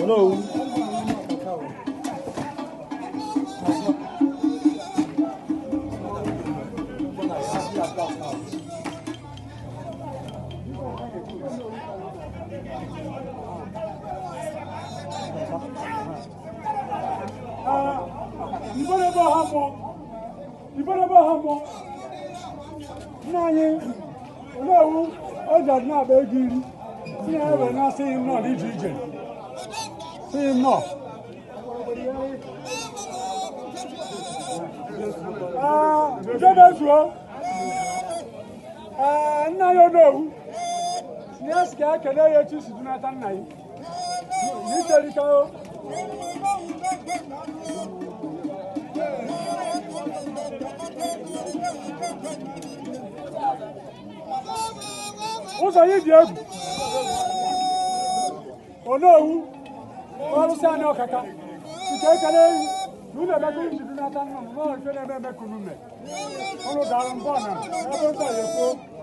No. Nani, no, I got not beg you. Never not see him not each region. See him not. Now you know. Yes, I can I choose to do not at night. You tell it all. What's are you doing? Oh no, all the no kaka. You take a day, you never going to do not know if you never make a room. Oh, darling, Bonham, I don't tell you.